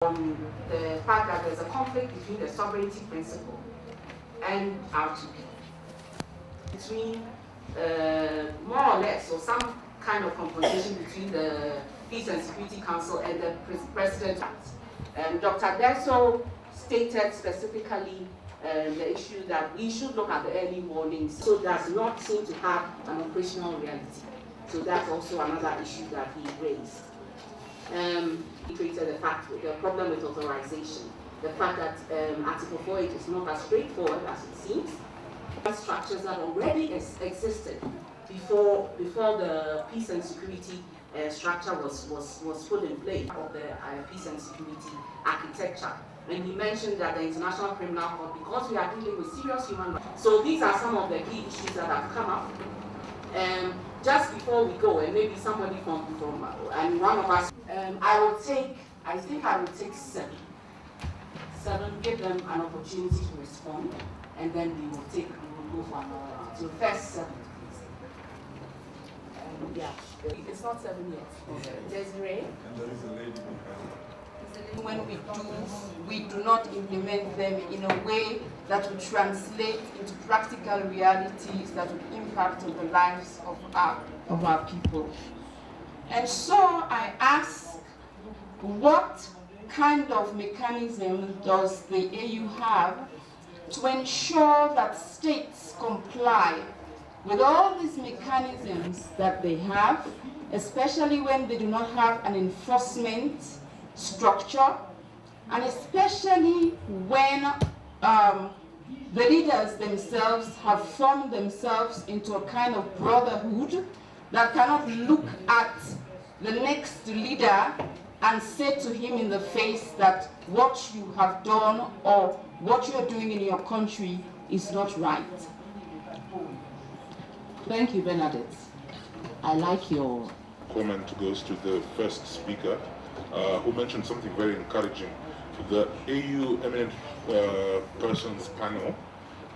on the fact that there's a conflict between the sovereignty principle and RTP, between more or less, or some kind of confrontation between the Peace and Security Council and the President. Dr. Deso stated specifically the issue that we should look at the early warnings, so does not seem to have an operational reality. So that's also another issue that he raised. He created the problem with authorization, the fact that Article 48 is not as straightforward as it seems. Structures that already existed before the peace and security structure was put in place of the peace and security architecture. And he mentioned that the International Criminal Court, because we are dealing with serious human rights. So these are some of the key issues that have come up. Just before we go, and maybe somebody from and one of us, I think I will take seven, give them an opportunity to respond, and then we will go for another round. So first 7, please. Yeah, it's not 7 yet. There's Ray. And there is a lady behind. When we do not implement them in a way that would translate into practical realities that would impact on the lives of our people. And so I ask, what kind of mechanism does the AU have to ensure that states comply with all these mechanisms that they have, especially when they do not have an enforcement structure, and especially when the leaders themselves have formed themselves into a kind of brotherhood that cannot look at the next leader and say to him in the face that what you have done or what you are doing in your country is not right. Thank you, Bernadette. I like your comment goes to the first speaker, who mentioned something very encouraging. The AU Eminent Persons panel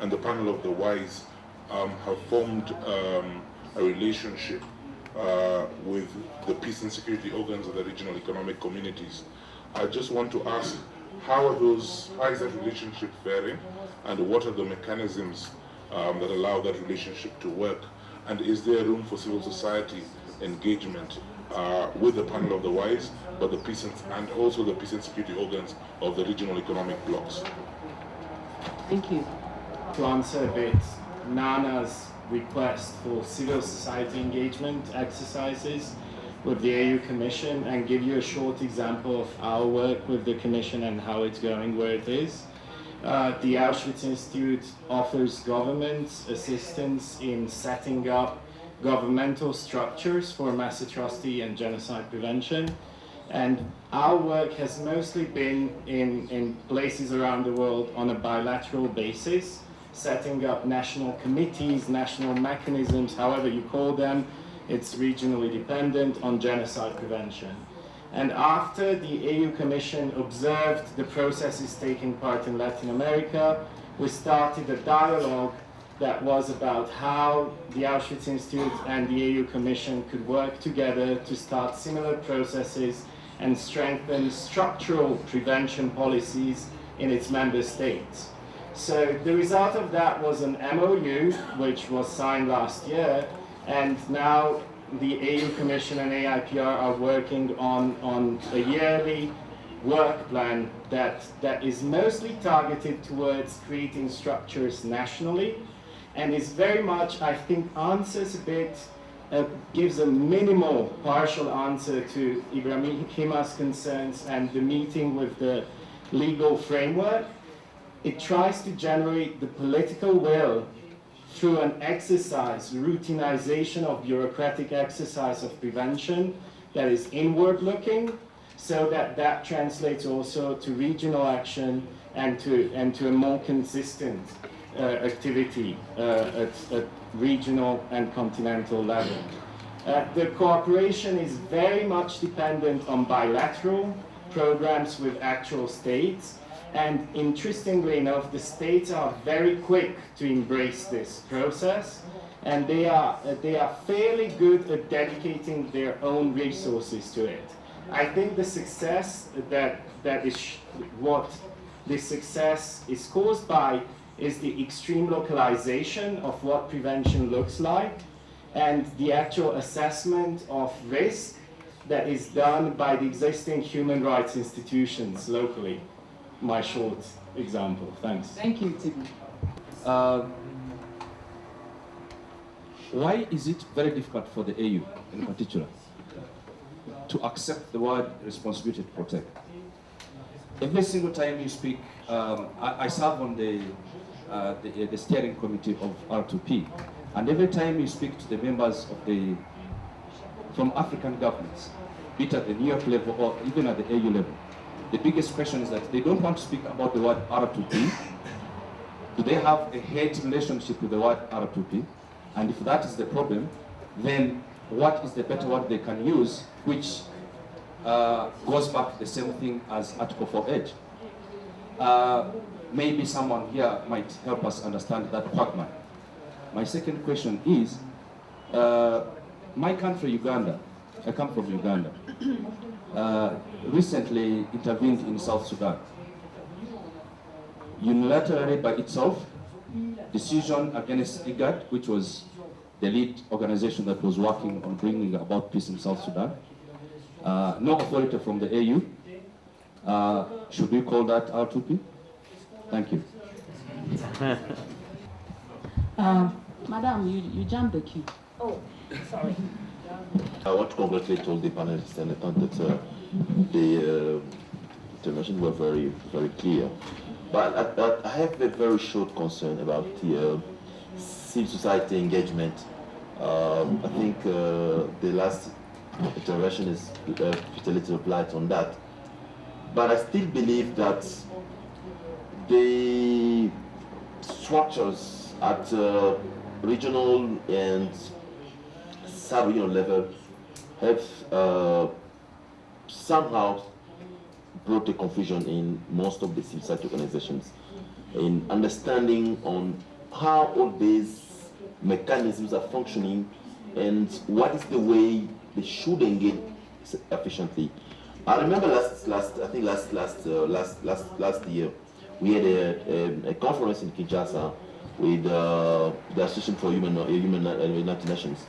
and the panel of the wise have formed a relationship with the peace and security organs of the regional economic communities. I just want to ask, how is that relationship faring, and what are the mechanisms that allow that relationship to work? And is there room for civil society engagement with the panel of the wise, but the peace and also the peace and security organs of the regional economic blocs? Thank you. To answer a bit Nana's request for civil society engagement exercises with the AU Commission, and give you a short example of our work with the Commission and how it's going where it is. The Auschwitz Institute offers government assistance in setting up governmental structures for mass atrocity and genocide prevention. And our work has mostly been in places around the world on a bilateral basis, setting up national committees, national mechanisms, however you call them. It's regionally dependent on genocide prevention. And after the AU Commission observed the processes taking part in Latin America, we started a dialogue that was about how the Auschwitz Institute and the AU Commission could work together to start similar processes and strengthen structural prevention policies in its member states. So the result of that was an MOU, which was signed last year, and now the AU Commission and AIPR are working on a yearly work plan that is mostly targeted towards creating structures nationally, and is very much, I think, answers a bit, gives a minimal partial answer to Ibrahima's concerns and the meeting with the legal framework. It tries to generate the political will through an exercise, routinization of bureaucratic exercise of prevention that is inward-looking, so that translates also to regional action and to a more consistent activity at regional and continental level. The cooperation is very much dependent on bilateral programs with actual states, and interestingly enough, the states are very quick to embrace this process, and they are fairly good at dedicating their own resources to it. I think the success that is what this success is caused by is the extreme localization of what prevention looks like and the actual assessment of risk that is done by the existing human rights institutions locally. My short example. Thanks. Thank you, Tibi. Why is it very difficult for the AU in particular to accept the word responsibility to protect? Every single time you speak, I serve on the steering committee of R2P, and every time you speak to the members of from African governments, be it at the New York level or even at the AU level, the biggest question is that they don't want to speak about the word R2P. Do they have a hate relationship with the word R2P? And if that is the problem, then what is the better word they can use, which goes back to the same thing as Article 4H? Maybe someone here might help us understand that quagmire. My second question is, my country, Uganda, I come from Uganda, recently intervened in South Sudan. Unilaterally by itself, decision against IGAD, which was the lead organization that was working on bringing about peace in South Sudan. No authority from the AU. Should we call that R2P? Thank you. Madam, you jumped the queue. Oh, sorry. I want to congratulate all the panelists, and I thought that the interventions were very, very clear. But I have a very short concern about the civil society engagement. I think the last intervention is put a little light on that. But I still believe that the structures at regional and sub-regional level have somehow brought a confusion in most of the civil society organizations in understanding on how all these mechanisms are functioning and what is the way they should engage efficiently. I remember last year we had a conference in Kinshasa with the Association for United Nations,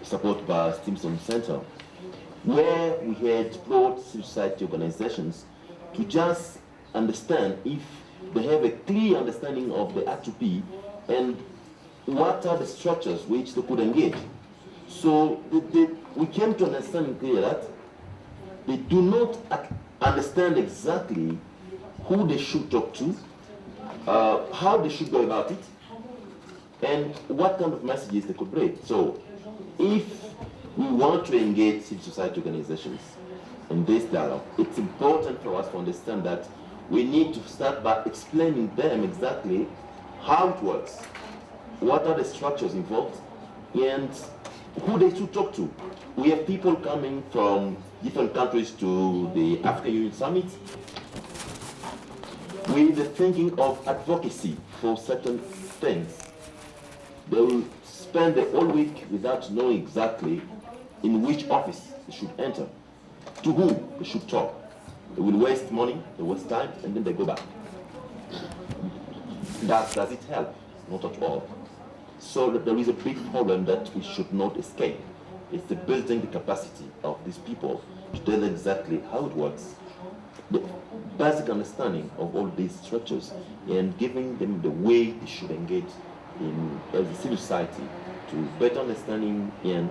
supported by Stimson Center, where we had brought civil society organizations to just understand if they have a clear understanding of the R2P and what are the structures which they could engage. So we came to understand clear that they do not understand exactly who they should talk to, how they should go about it, and what kind of messages they could bring. So if we want to engage civil society organizations in this dialogue, it's important for us to understand that we need to start by explaining them exactly how it works, what are the structures involved, and who they should talk to. We have people coming from different countries to the African Union Summit with the thinking of advocacy for certain things. They will spend the whole week without knowing exactly in which office they should enter, to whom they should talk. They will waste money, they waste time, and then they go back. Does it help? Not at all. So there is a big problem that we should not escape. It's the building the capacity of these people to tell them exactly how it works, the basic understanding of all these structures, and giving them the way they should engage in as a civil society to better understanding and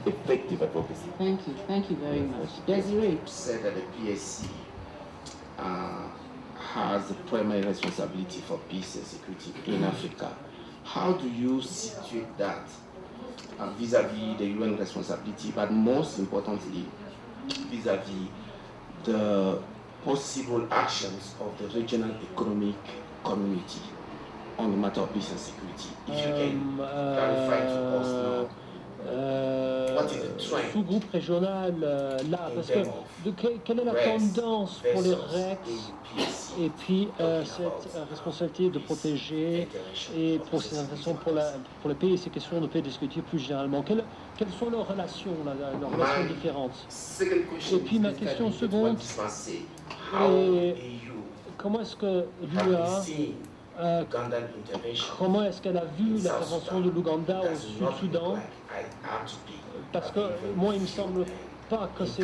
effective advocacy. Thank you very much. Desiree said that the PSC has the primary responsibility for peace and security in Africa. How do you situate that vis-à-vis the UN responsibility, but most importantly, vis-à-vis the possible actions of the regional economic community on the matter of peace and security? If you can clarify to us now. sous-groupe régional là? Parce que quelle est la tendance pour les REX et puis cette responsabilité de protéger et pour ces intentions pour le pays et ces questions de paix discutées plus généralement? Quelles sont leurs relations, leurs relations différentes? Et puis ma question seconde est comment est-ce que l'UA comment est-ce qu'elle a vu l'intervention de l'Ouganda au Sud-Soudan? Parce que moi, il ne me semble pas que ça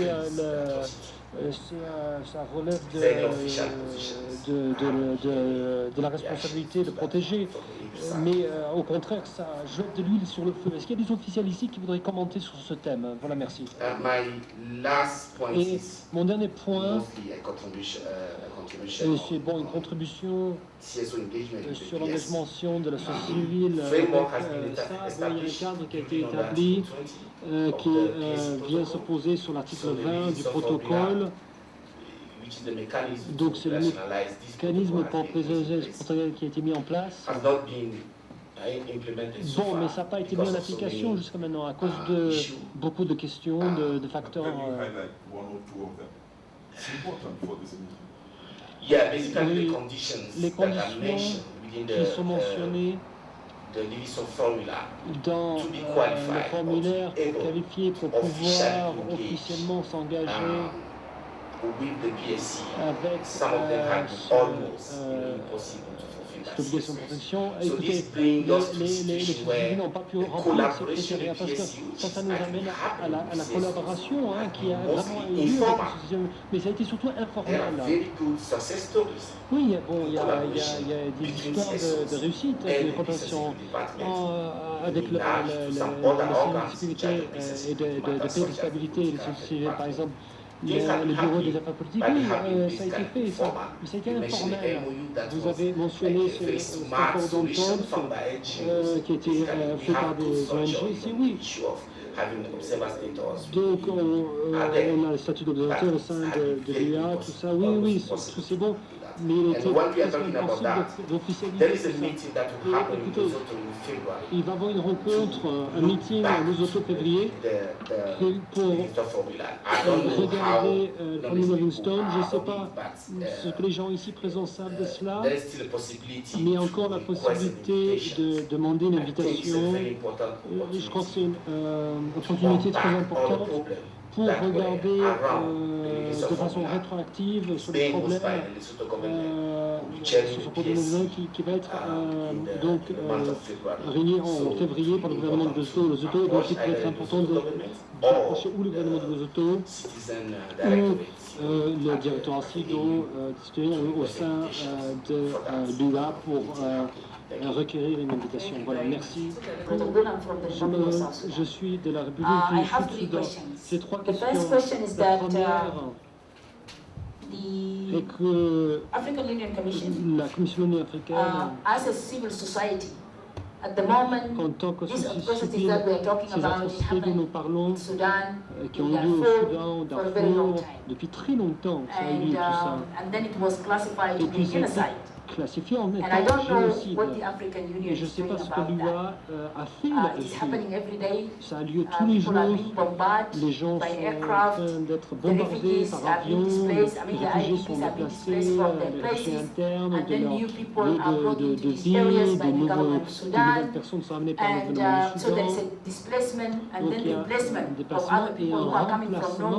relève de la responsabilité de protéger, mais au contraire, ça jette de l'huile sur le feu. Est-ce qu'il y a des officiels ici qui voudraient commenter sur ce thème? Voilà, merci. Et mon dernier point, c'est bon, une contribution sur l'engagement de la société civile. Il y a un cadre qui a été établi qui vient s'opposer sur l'article 20 du protocole. Donc c'est le mécanisme pour préserver le protocole qui a été mis en place. Bon, mais ça n'a pas été mis en application jusqu'à maintenant à cause de beaucoup de questions, de facteurs. Oui, les conditions qui sont mentionnées dans le formulaire pour qualifier, pour pouvoir officiellement s'engager avec cette obligation de protection. Écoutez, les sociétés n'ont pas pu remplir ces critères parce que ça nous amène à la collaboration qui a vraiment eu lieu avec les sociétés, mais ça a été surtout informel. Oui, bon, il y a des histoires de réussite, de coopération avec la sécurité et de paix et de stabilité, les sociétés, par exemple. Le bureau des affaires politiques, oui, ça a été fait, mais ça a été informel. Vous avez mentionné ce rapport d'entente qui a été fait par des ONG, c'est oui. Donc on a le statut d'observateur au sein de l'UA, tout ça, oui, tout c'est bon. Mais il était presque impossible d'officialiser ça. Écoutez, il va y avoir une rencontre, un meeting à Lesotho février pour regarder le Premier Livingstone. Je ne sais pas ce que les gens ici présents savent de cela, mais il y a encore la possibilité de demander une invitation. Je crois que c'est une opportunité très importante pour regarder de façon rétroactive sur les problèmes sur ce problème qui va être donc réuni en février par le gouvernement de Lesotho. Lesotho, donc il peut être important de rapprocher ou le gouvernement de Lesotho ou le directeur CIDO au sein de l'UA pour requérir une invitation. Voilà, merci. Je suis de la République du Sud-Soudan. J'ai trois questions. La première est que la Commission de l'Union africaine, en tant que société civile, ces atrocités dont nous parlons, qui ont eu lieu au Soudan, au Darfour, depuis très longtemps, ça a eu lieu tout ça. Et puis c'est classifié en étant génocide. Et je ne sais pas ce que l'UA a fait là-dessus. Ça a lieu tous les jours. Les gens sont en train d'être bombardés par avion, les réfugiés sont déplacés, les réfugiés internes, de leur lieu de vie, de nouvelles personnes sont amenées par le gouvernement du Soudan. Donc il y a un déplacement et un remplacement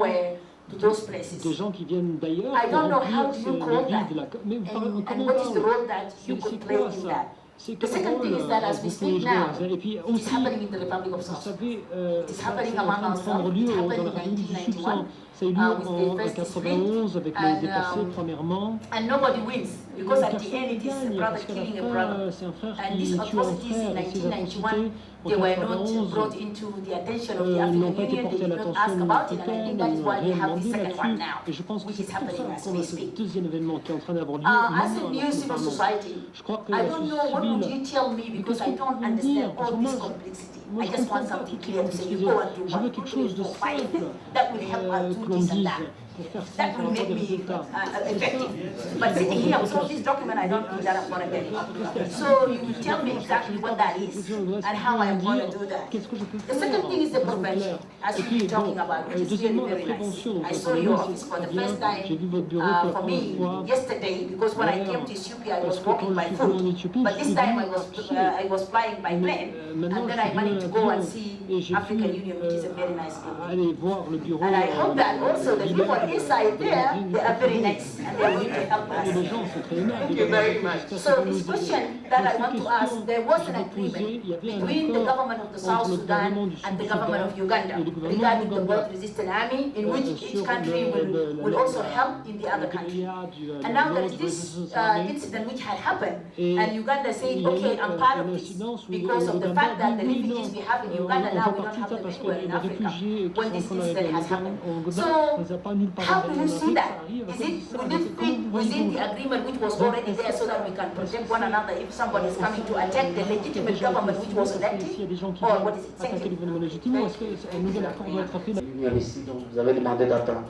des gens qui viennent d'ailleurs pour remplir ce vide là. Mais comment c'est quoi ça? C'est quel rôle vous pouvez jouer? Et puis aussi, vous savez, ça est en train de prendre lieu dans la République du Sud-Soudan. Ça a eu lieu en 1991 avec les déplacés premièrement. Personne ne gagne parce qu'à la fin, c'est un frère qui tue un frère et ces atrocités en 1991 n'ont pas été portées à l'attention africaine, ils n'ont rien demandé là-dessus. Et je pense que c'est pour ça qu'on a ce deuxième événement qui est en train d'avoir lieu maintenant. Je crois que la société civile, qu'est-ce que vous pouvez me dire? Moi, je comprends pas toute cette complexité. Je veux quelque chose de simple, que l'on dise. that will make me effective. But sitting here with all this document, I don't think that I'm going to get it. So you tell me exactly what that is and how I'm going to do that. The second thing is the prevention, as you've been talking about, which is really very nice. I saw your office for the first time for me yesterday, because when I came to Ethiopia, I was walking by foot. But this time I was flying by plane, and then I managed to go and see African Union, which is a very nice building. And I hope that also the people inside there, they are very nice and they are going to help us. Thank you very much. So this question that I want to ask, there was an agreement between the government of the South Sudan and the government of Uganda regarding the birth-resistant army, in which each country will also help in the other country. And now there is this incident which had happened, and Uganda said, okay, I'm part of this because of the fact that the refugees we have in Uganda now, we don't have them anywhere in Africa when this incident has happened. So how do you see that? Will it fit within the agreement which was already there so that we can protect one another if somebody is coming to attack the legitimate government which was elected? Or what is it? Thank you. Ici, donc vous avez demandé d'attendre.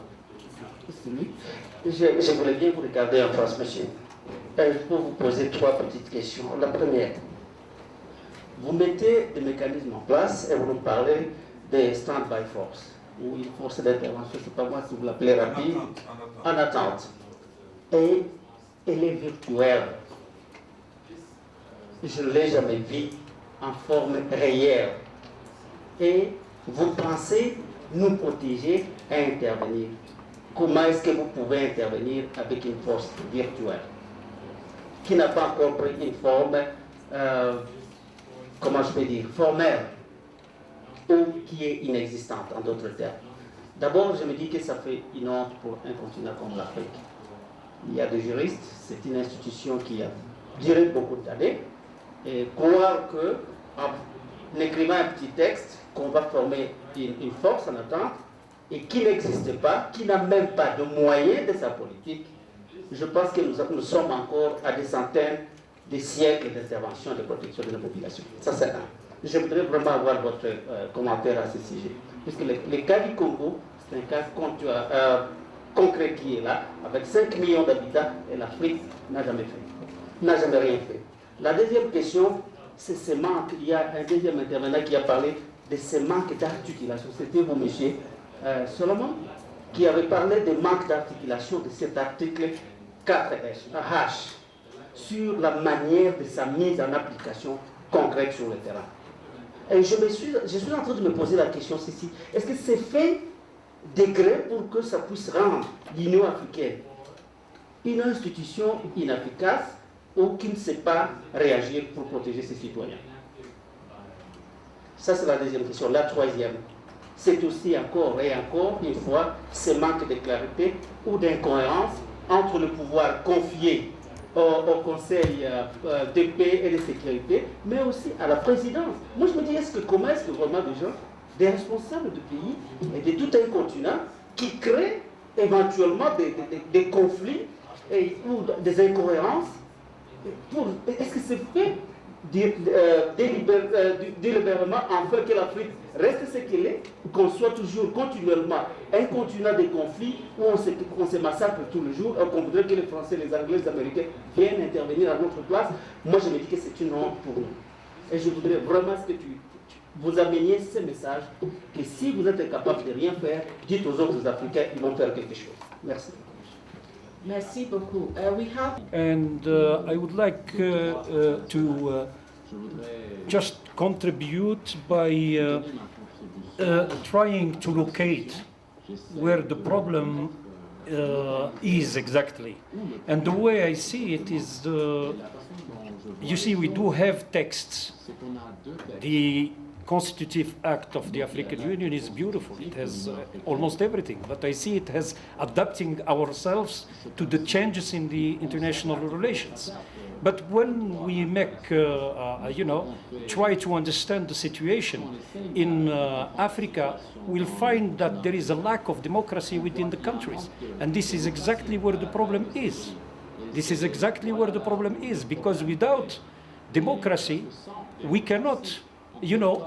Je voulais bien vous regarder en face, monsieur. Je peux vous poser trois petites questions. La première, vous mettez des mécanismes en place et vous nous parlez des stand-by force, ou une force d'intervention, je ne sais pas moi si vous l'appelez rapide, en attente. Et elle est virtuelle. Je ne l'ai jamais vue en forme réelle. Et vous pensez nous protéger et intervenir. Comment est-ce que vous pouvez intervenir avec une force virtuelle qui n'a pas encore pris une forme, comment je peux dire, formelle, ou qui est inexistante, en d'autres termes? D'abord, je me dis que ça fait une honte pour un continent comme l'Afrique. Il y a des juristes, c'est une institution qui a duré beaucoup d'années, et croire qu'en écrivant un petit texte, qu'on va former une force en attente, et qui n'existe pas, qui n'a même pas de moyens de sa politique, je pense que nous sommes encore à des centaines de siècles d'intervention et de protection de la population. Ça, c'est un. Je voudrais vraiment avoir votre commentaire à ce sujet. Puisque le cas du Congo, c'est un cas concret qui est là, avec 5 millions d'habitants, et l'Afrique n'a jamais fait, n'a jamais rien fait. La deuxième question, c'est ce manque. Il y a un deuxième intervenant qui a parlé de ce manque d'articulation. C'était vous, monsieur Solomon, qui avait parlé de manque d'articulation de cet article 4H sur la manière de sa mise en application concrète sur le terrain. Et je suis en train de me poser la question ceci. Est-ce que c'est fait degré pour que ça puisse rendre l'Union africaine une institution inefficace ou qui ne sait pas réagir pour protéger ses citoyens? Ça, c'est la deuxième question. La troisième, c'est aussi encore et encore une fois ce manque de clarité ou d'incohérence entre le pouvoir confié au Conseil de paix et de sécurité, mais aussi à la présidence. Moi, je me dis, comment est-ce que vraiment des gens, des responsables de pays et de tout un continent qui créent éventuellement des conflits ou des incohérences, est-ce que c'est fait délibérément afin que l'Afrique reste ce qu'elle est, qu'on soit toujours continuellement un continent de conflits où on se massacre tous les jours, qu'on voudrait que les Français, les Anglais, les Américains viennent intervenir à notre place? Moi, je me dis que c'est une honte pour nous. Et je voudrais vraiment que vous ameniez ce message, que si vous êtes capable de rien faire, dites aux autres Africains, ils vont faire quelque chose. Merci. Merci beaucoup. We have... And I would like to just contribute by trying to locate where the problem is exactly. And the way I see it is, you see, we do have texts. The Constitutive Act of the African Union is beautiful. It has almost everything, but I see it as adapting ourselves to the changes in the international relations. But when we make, try to understand the situation in Africa, we'll find that there is a lack of democracy within the countries. And this is exactly where the problem is. This is exactly where the problem is, because without democracy, we cannot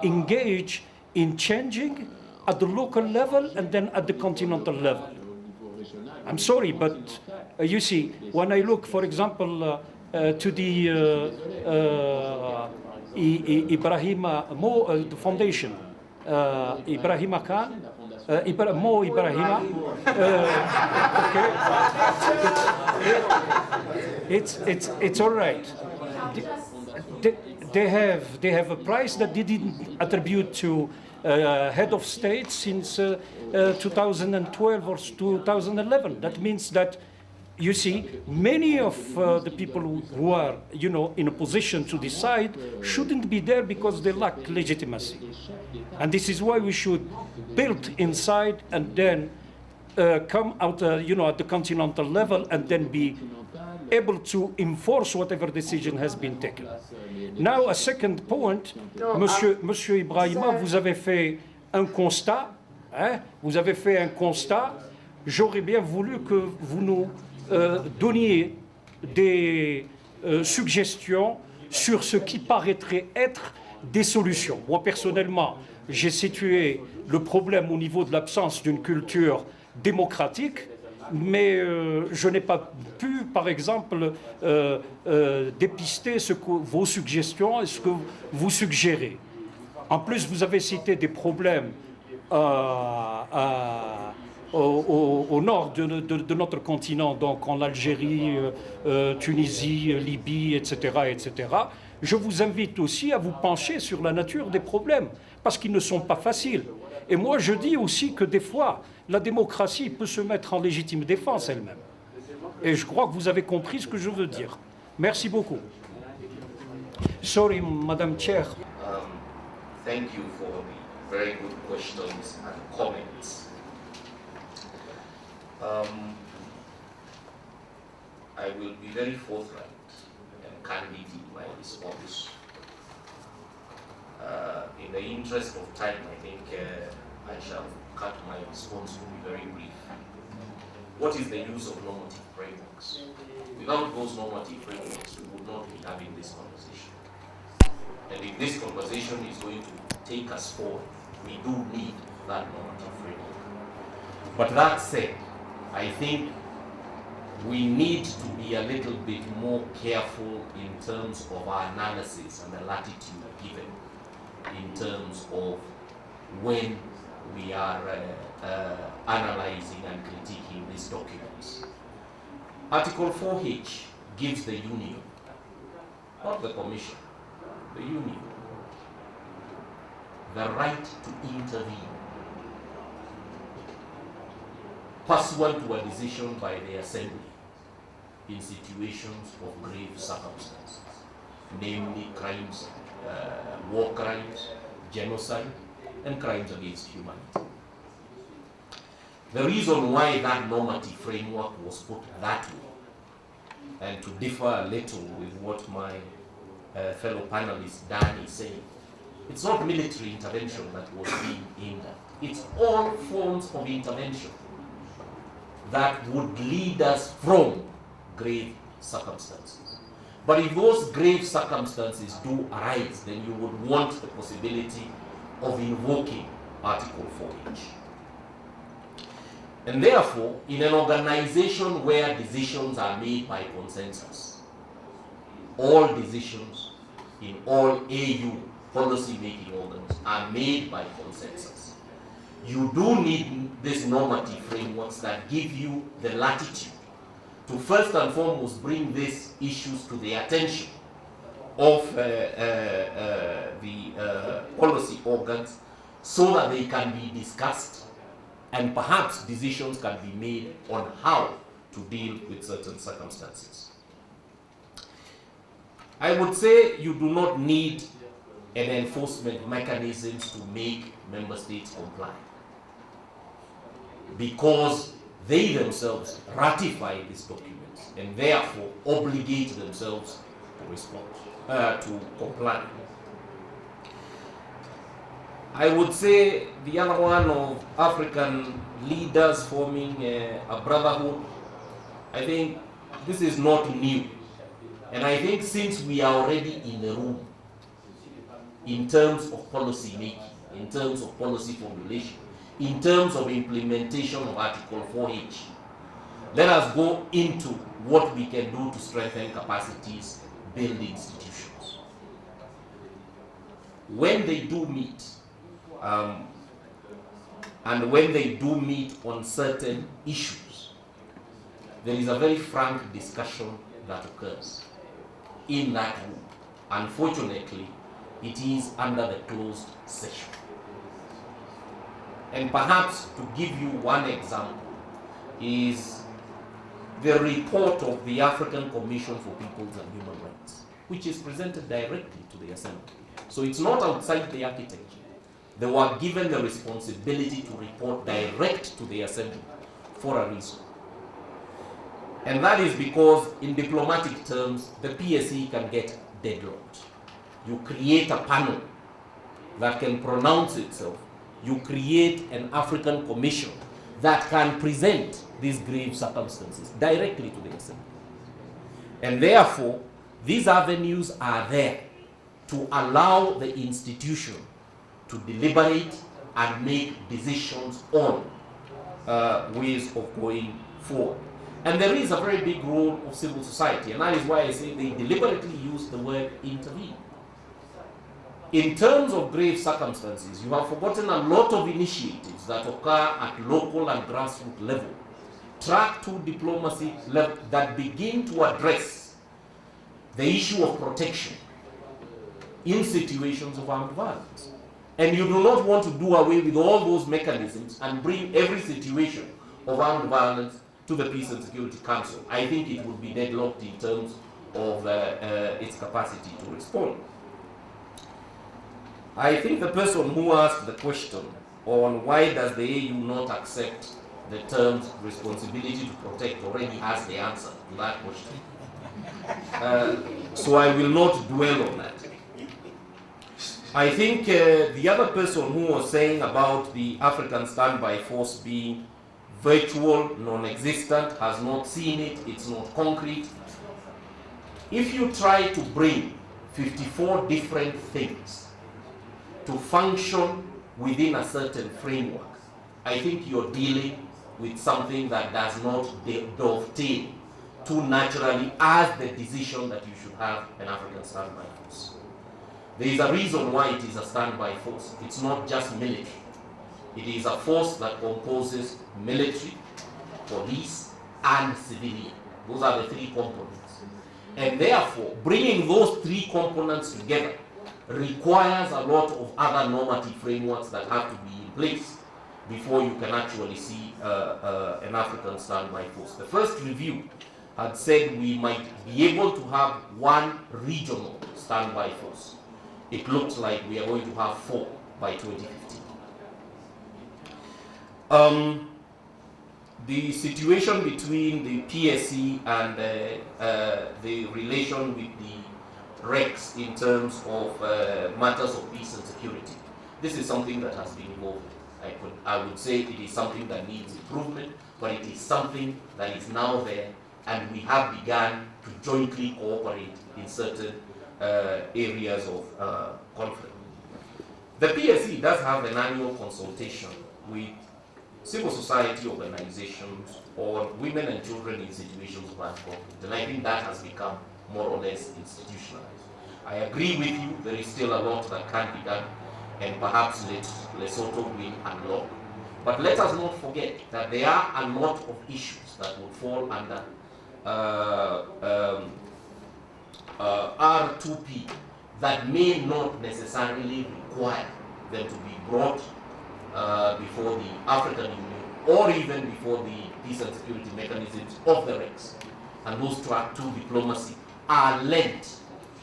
engage in changing at the local level and then at the continental level. I'm sorry, but you see, when I look, for example, to the the foundation, Ibrahima Khan, Mo Ibrahima, okay, it's all right. They have a prize that they didn't attribute to head of state since 2012 or 2011. That means that, you see, many of the people who are, in a position to decide shouldn't be there because they lack legitimacy. And this is why we should build inside and then come out, at the continental level and then be able to enforce whatever decision has been taken. Now, a second point, Monsieur Ibrahima, vous avez fait un constat, hein? Vous avez fait un constat. J'aurais bien voulu que vous nous donniez des suggestions sur ce qui paraîtrait être des solutions. Moi, personnellement, j'ai situé le problème au niveau de l'absence d'une culture démocratique, mais je n'ai pas pu, par exemple, dépister vos suggestions et ce que vous suggérez. En plus, vous avez cité des problèmes au nord de notre continent, donc en Algérie, Tunisie, Libye, etc., etc. Je vous invite aussi à vous pencher sur la nature des problèmes, parce qu'ils ne sont pas faciles. Et moi, je dis aussi que des fois, la démocratie peut se mettre en légitime défense elle-même. Et je crois que vous avez compris ce que je veux dire. Merci beaucoup. Sorry, Madam Chair. Thank you for the very good questions and comments. I will be very forthright and candid in my response. In the interest of time, I think I shall cut my response to be very brief. What is the use of normative frameworks? Without those normative frameworks, we would not be having this conversation. And if this conversation is going to take us forward, we do need that normative framework. But that said, I think we need to be a little bit more careful in terms of our analysis and the latitude given in terms of when we are analyzing and critiquing these documents. Article 4H gives the Union, not the Commission, the Union, the right to intervene pursuant to a decision by the Assembly in situations of grave circumstances, namely crimes, war crimes, genocide, and crimes against humanity. The reason why that normative framework was put that way, and to differ a little with what my fellow panelist Dan is saying, it's not military intervention that was being aimed at. It's all forms of intervention that would lead us from grave circumstances. But if those grave circumstances do arise, then you would want the possibility of invoking Article 4H. And therefore, in an organization where decisions are made by consensus, all decisions in all AU policy-making organs are made by consensus. You do need these normative frameworks that give you the latitude to first and foremost bring these issues to the attention of the policy organs so that they can be discussed and perhaps decisions can be made on how to deal with certain circumstances. I would say you do not need an enforcement mechanisms to make member states comply, because they themselves ratify these documents and therefore obligate themselves to respond, to comply. I would say the other one of African leaders forming a brotherhood, I think this is not new. And I think since we are already in the room, in terms of policy making, in terms of policy formulation, in terms of implementation of Article 4H, Let us go into what we can do to strengthen capacities, build institutions. When they do meet, and when they do meet on certain issues, there is a very frank discussion that occurs in that room. Unfortunately, it is under the closed session. And perhaps to give you one example is the report of the African Commission for Peoples and Human Rights, which is presented directly to the Assembly. So it's not outside the architecture. They were given the responsibility to report direct to the Assembly for a reason. And that is because, in diplomatic terms, the PSE can get deadlocked. You create a panel that can pronounce itself. You create an African Commission that can present these grave circumstances directly to the Assembly. And therefore, these avenues are there to allow the institution to deliberate and make decisions on ways of going forward. And there is a very big role of civil society, and that is why I say they deliberately use the word intervene. In terms of grave circumstances, you have forgotten a lot of initiatives that occur at local and grassroots level, track 2 diplomacy level, that begin to address the issue of protection in situations of armed violence. And you do not want to do away with all those mechanisms and bring every situation of armed violence to the Peace and Security Council. I think it would be deadlocked in terms of its capacity to respond. I think the person who asked the question on why does the AU not accept the terms responsibility to protect already has the answer to that question. So I will not dwell on that. I think the other person who was saying about the African Standby Force being virtual, non-existent, has not seen it, it's not concrete. If you try to bring 54 different things to function within a certain framework, I think you're dealing with something that does not dovetail too naturally as the decision that you should have an African Standby Force. There is a reason why it is a standby force. It's not just military. It is a force that composes military, police, and civilian. Those are the 3 components. And therefore, bringing those 3 components together requires a lot of other normative frameworks that have to be in place before you can actually see an African standby force. The first review had said we might be able to have 1 regional standby force. It looks like we are going to have 4 by 2015. The situation between the PSE and the relation with the REX in terms of matters of peace and security, this is something that has been evolving. I would say it is something that needs improvement, but it is something that is now there, and we have begun to jointly cooperate in certain areas of conflict. The PSE does have an annual consultation with civil society organizations on women and children in situations of armed conflict, and I think that has become more or less institutionalized. I agree with you, there is still a lot that can be done, and perhaps Lesotho will unlock. But let us not forget that there are a lot of issues that will fall under R2P that may not necessarily require them to be brought before the African Union or even before the peace and security mechanisms of the REX. And those track 2 diplomacy are led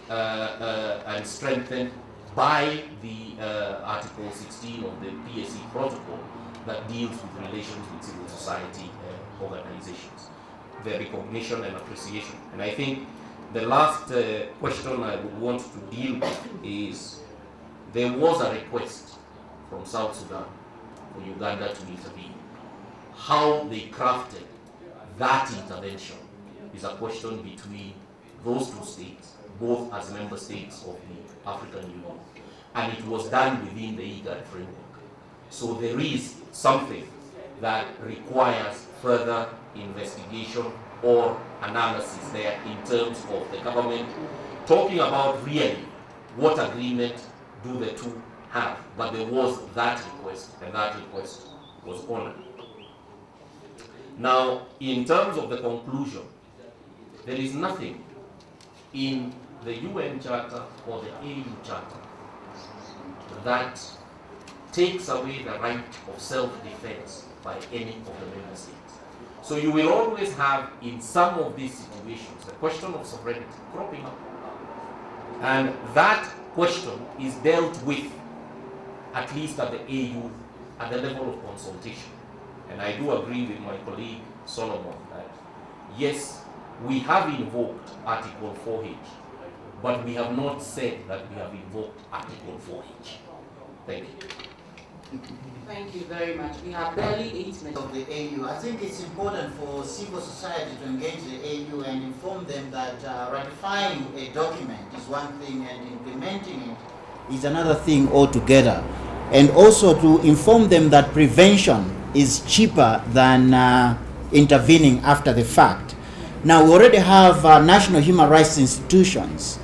and strengthened by the Article 16 of the PSE protocol that deals with relations with civil society organizations, their recognition and appreciation. And I think the last question I would want to deal with is there was a request from South Sudan for Uganda to intervene. How they crafted that intervention is a question between those 2 states, both as member states of the African Union, and it was done within the IGAD framework. So there is something that requires further investigation or analysis there in terms of the government talking about really what agreement do the two have. But there was that request, and that request was honored. Now, in terms of the conclusion, there is nothing in the UN Charter or the AU Charter that takes away the right of self-defense by any of the member states. So you will always have, in some of these situations, the question of sovereignty cropping up. And that question is dealt with, at least at the AU, at the level of consultation. And I do agree with my colleague Solomon that, yes, we have invoked Article 4H, but we have not said that we have invoked Article 4H. Thank you. Thank you very much. We have barely 8 minutes. Of the AU, I think it's important for civil society to engage the AU and inform them that ratifying a document is one thing and implementing it is another thing altogether. And also to inform them that prevention is cheaper than intervening after the fact. Now, we already have national human rights institutions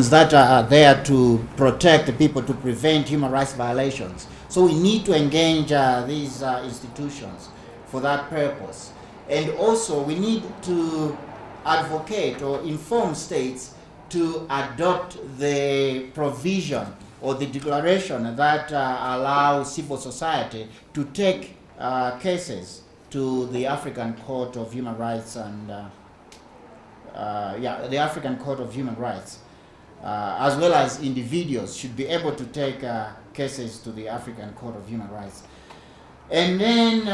that are there to protect the people, to prevent human rights violations. So we need to engage these institutions for that purpose. And also we need to advocate or inform states to adopt the provision or the declaration that allows civil society to take cases to the African Court of Human Rights and the African Court of Human Rights, as well as individuals should be able to take cases to the African Court of Human Rights. And then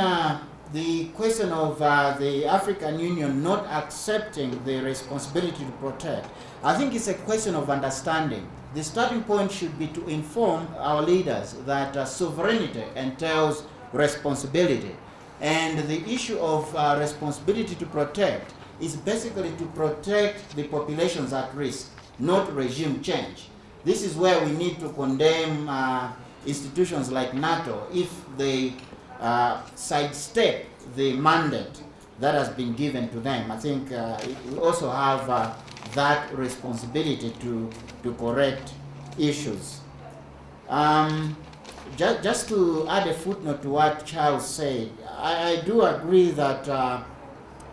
the question of the African Union not accepting the responsibility to protect, I think it's a question of understanding. The starting point should be to inform our leaders that sovereignty entails responsibility. And the issue of responsibility to protect is basically to protect the populations at risk, not regime change. This is where we need to condemn institutions like NATO if they sidestep the mandate that has been given to them. I think we also have that responsibility to correct issues. Just to add a footnote to what Charles said, I do agree that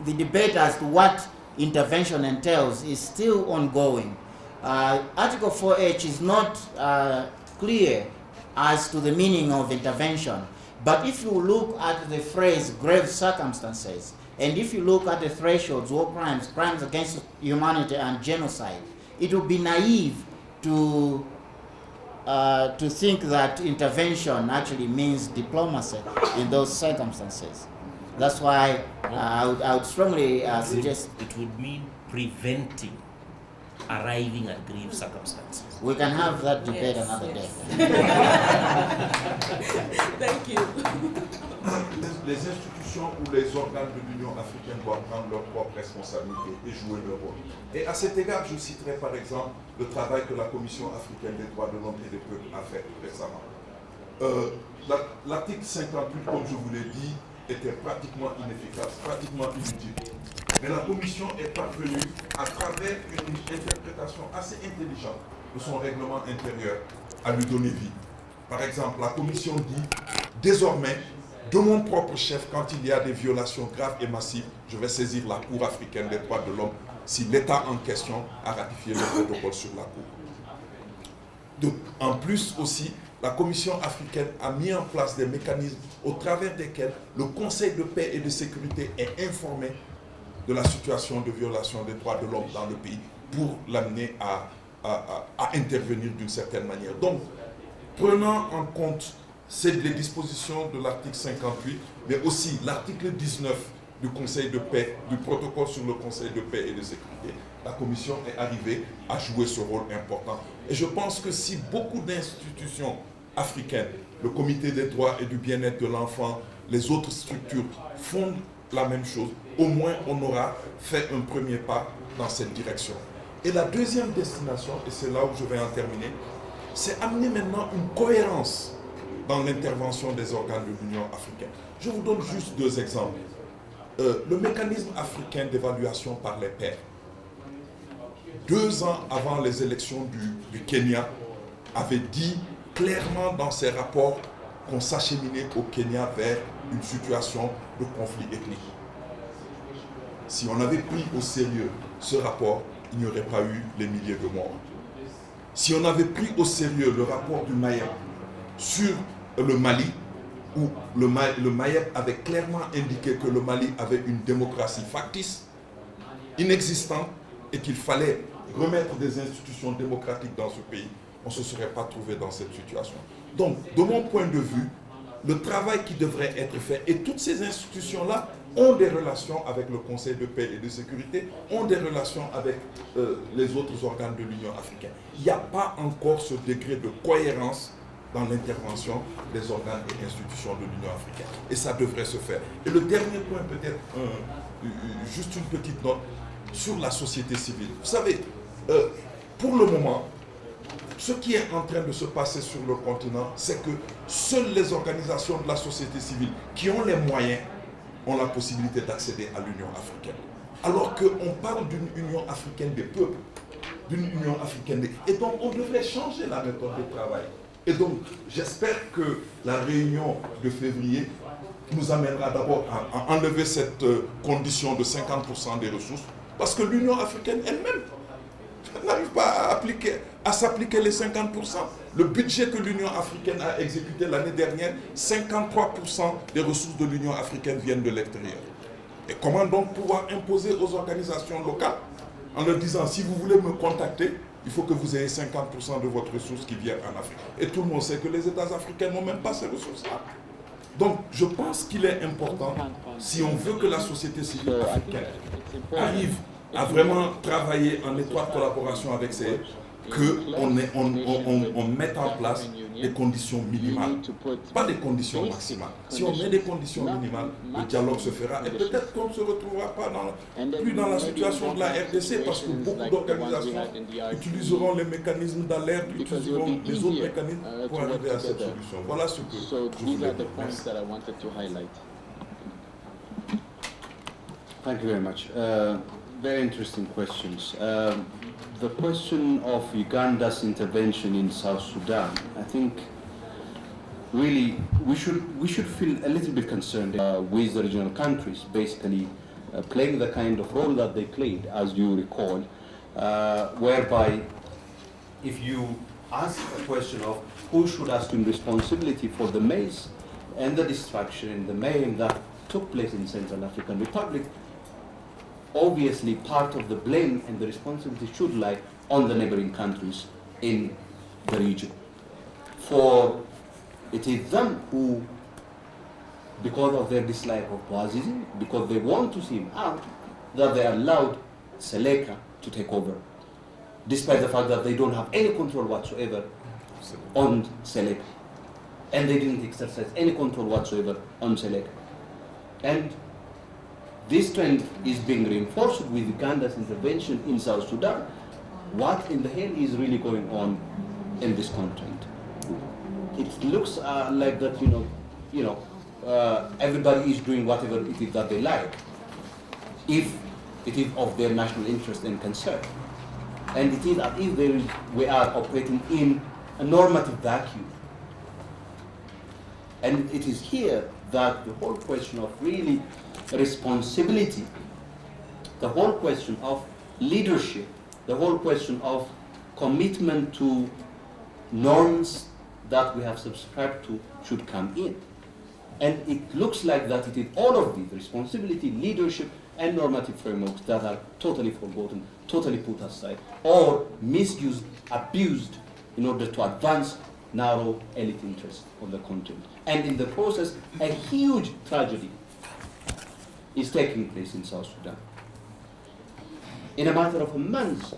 the debate as to what intervention entails is still ongoing. Article 4H is not clear as to the meaning of intervention, but if you look at the phrase grave circumstances, and if you look at the thresholds, war crimes, crimes against humanity and genocide, it would be naive to think that intervention actually means diplomacy in those circumstances. That's why I would strongly suggest... It would mean preventing arriving at grave circumstances. We can have that debate another day. Thank you. Les institutions ou les organes de l'Union africaine doivent prendre leurs propres responsabilités et jouer leur rôle. Et à cet égard, je citerai par exemple le travail que la Commission africaine des droits de l'homme et des peuples a fait récemment. L'article 58, comme je vous l'ai dit, était pratiquement inefficace, pratiquement inutile. Mais la Commission est parvenue, à travers une interprétation assez intelligente de son règlement intérieur, à lui donner vie. Par exemple, la Commission dit, désormais, de mon propre chef, quand il y a des violations graves et massives, je vais saisir la Cour africaine des droits de l'homme si l'État en question a ratifié le protocole sur la Cour. Donc, en plus aussi, la Commission africaine a mis en place des mécanismes au travers desquels le Conseil de paix et de sécurité est informé de la situation de violation des droits de l'homme dans le pays pour l'amener à intervenir d'une certaine manière. Donc, prenant en compte les dispositions de l'article 58, mais aussi l'article 19 du Conseil de paix, du protocole sur le Conseil de paix et de sécurité, la Commission est arrivée à jouer ce rôle important. Et je pense que si beaucoup d'institutions africaines, le Comité des droits et du bien-être de l'enfant, les autres structures font la même chose, au moins on aura fait un premier pas dans cette direction. Et la deuxième destination, et c'est là où je vais en terminer, c'est amener maintenant une cohérence dans l'intervention des organes de l'Union africaine. Je vous donne juste deux exemples. le mécanisme africain d'évaluation par les pairs, 2 ans avant les élections du Kenya, avait dit clairement dans ses rapports qu'on s'acheminait au Kenya vers une situation de conflit ethnique. Si on avait pris au sérieux ce rapport, il n'y aurait pas eu les milliers de morts. Si on avait pris au sérieux le rapport du MAEP sur le Mali, où le MAEP avait clairement indiqué que le Mali avait une démocratie factice, inexistante, et qu'il fallait remettre des institutions démocratiques dans ce pays, on ne se serait pas trouvé dans cette situation. Donc, de mon point de vue, le travail qui devrait être fait, et toutes ces institutions-là ont des relations avec le Conseil de paix et de sécurité, ont des relations avec les autres organes de l'Union africaine. Il n'y a pas encore ce degré de cohérence dans l'intervention des organes et institutions de l'Union africaine. Et ça devrait se faire. Et le dernier point, peut-être, juste une petite note sur la société civile. Vous savez, pour le moment, ce qui est en train de se passer sur le continent, c'est que seules les organisations de la société civile qui ont les moyens ont la possibilité d'accéder à l'Union africaine. Alors qu'on parle d'une Union africaine des peuples, d'une Union africaine des... Et donc, on devrait changer la méthode de travail. Et donc, j'espère que la réunion de février nous amènera d'abord à enlever cette condition de 50% des ressources, parce que l'Union africaine elle-même n'arrive pas à s'appliquer les 50%. Le budget que l'Union africaine a exécuté l'année dernière, 53% des ressources de l'Union africaine viennent de l'extérieur. Et comment donc pouvoir imposer aux organisations locales en leur disant, si vous voulez me contacter, il faut que vous ayez 50% de votre ressource qui vient en Afrique. Et tout le monde sait que les États africains n'ont même pas ces ressources-là. Donc, je pense qu'il est important, si on veut que la société civile africaine arrive à vraiment travailler en étroite collaboration avec ces, qu'on mette en place des conditions minimales, pas des conditions maximales. Si on met des conditions minimales, le dialogue se fera et peut-être qu'on ne se retrouvera pas plus dans la situation de la RDC, parce que beaucoup d'organisations utiliseront les mécanismes d'alerte, utiliseront les autres mécanismes pour arriver à cette solution. Voilà ce que je voulais dire. Merci. Thank you very much. Very interesting questions. The question of Uganda's intervention in South Sudan, I think really we should feel a little bit concerned with the regional countries basically playing the kind of role that they played, as you recall, whereby if you ask a question of who should assume responsibility for the mess and the destruction and the mayhem that took place in Central African Republic, obviously part of the blame and the responsibility should lie on the neighboring countries in the region. For it is them who, because of their dislike of Bouazizi, because they want to see him out, that they allowed Seleka to take over, despite the fact that they don't have any control whatsoever on Seleka. And they didn't exercise any control whatsoever on Seleka. And this trend is being reinforced with Uganda's intervention in South Sudan. What in the hell is really going on in this continent? It looks like that, everybody is doing whatever it is that they like, if it is of their national interest and concern. And it is as if we are operating in a normative vacuum. And it is here that the whole question of really responsibility, the whole question of leadership, the whole question of commitment to norms that we have subscribed to should come in. And it looks like that it is all of these, responsibility, leadership, and normative frameworks that are totally forgotten, totally put aside, or misused, abused in order to advance narrow elite interests on the continent. And in the process, a huge tragedy is taking place in South Sudan. In a matter of a month,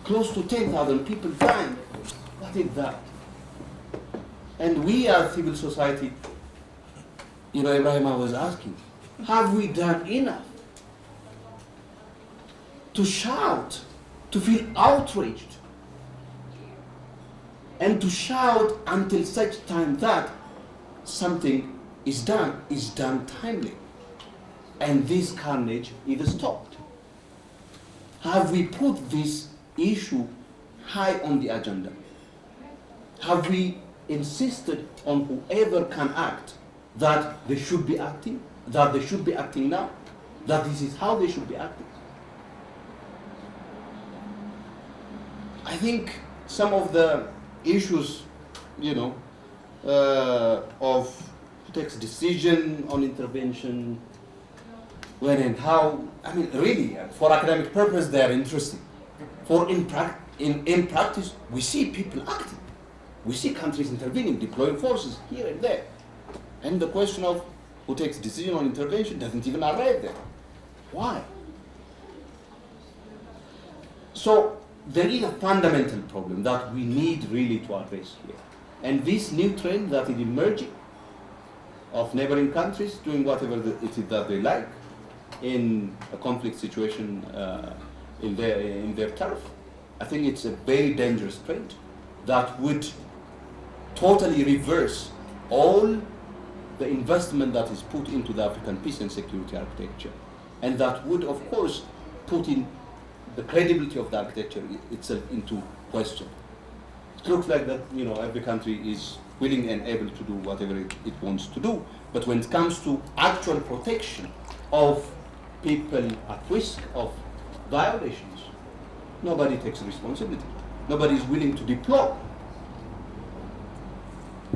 close to 10,000 people dying. What is that? And we as civil society, Ibrahim, I was asking, have we done enough to shout, to feel outraged, and to shout until such time that something is done timely, and this carnage is stopped. Have we put this issue high on the agenda? Have we insisted on whoever can act that they should be acting, that they should be acting now, that this is how they should be acting? I think some of the issues, of who takes decision on intervention, when and how, really, for academic purpose, they are interesting. In practice, we see people acting. We see countries intervening, deploying forces here and there. And the question of who takes decision on intervention doesn't even arrive there. Why? So there is a fundamental problem that we need really to address here. And this new trend that is emerging of neighboring countries doing whatever it is that they like in a conflict situation in their turf, I think it's a very dangerous trend that would totally reverse all the investment that is put into the African peace and security architecture, and that would, of course, put in the credibility of the architecture itself into question. It looks like that every country is willing and able to do whatever it wants to do, but when it comes to actual protection of people at risk of violations, nobody takes responsibility. Nobody is willing to deploy.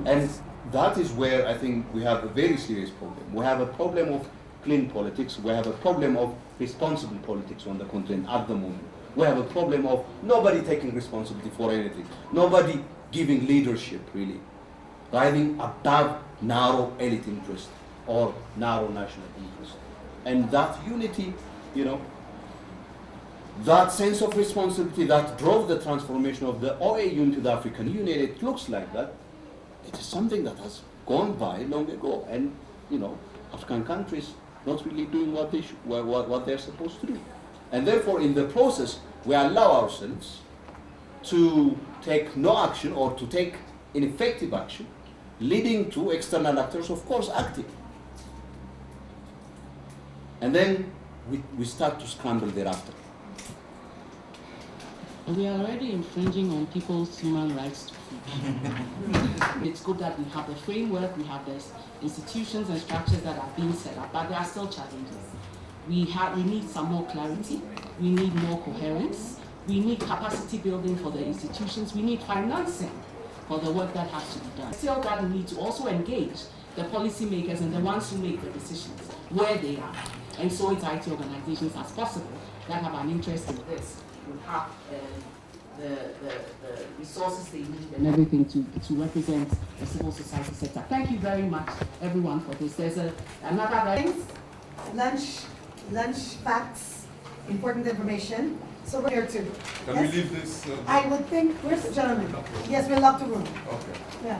And that is where I think we have a very serious problem. We have a problem of clean politics. We have a problem of responsible politics on the continent at the moment. We have a problem of nobody taking responsibility for anything. Nobody giving leadership, really. Rising above narrow elite interest or narrow national interest. And that unity, that sense of responsibility that drove the transformation of the OAU into the African Union, it looks like that. It is something that has gone by long ago, and African countries not really doing what they're supposed to do, and therefore in the process we allow ourselves to take no action or to take ineffective action, leading to external actors, of course, acting, and then we start to scramble thereafter. We are already infringing on people's human rights to food. It's good that we have the framework, we have the institutions and structures that are being set up, but there are still challenges. We need some more clarity, we need more coherence, we need capacity building for the institutions, we need financing for the work that has to be done. Still that we need to also engage the policymakers and the ones who make the decisions where they are. And so it's IT organizations as possible that have an interest in this, will have the resources they need and everything to represent the civil society sector. Thank you very much, everyone, for this. There's another lunch facts, important information. So we're here too. Can we leave this? I would think, where's the gentleman? Yes, we locked the room. Okay. Yeah.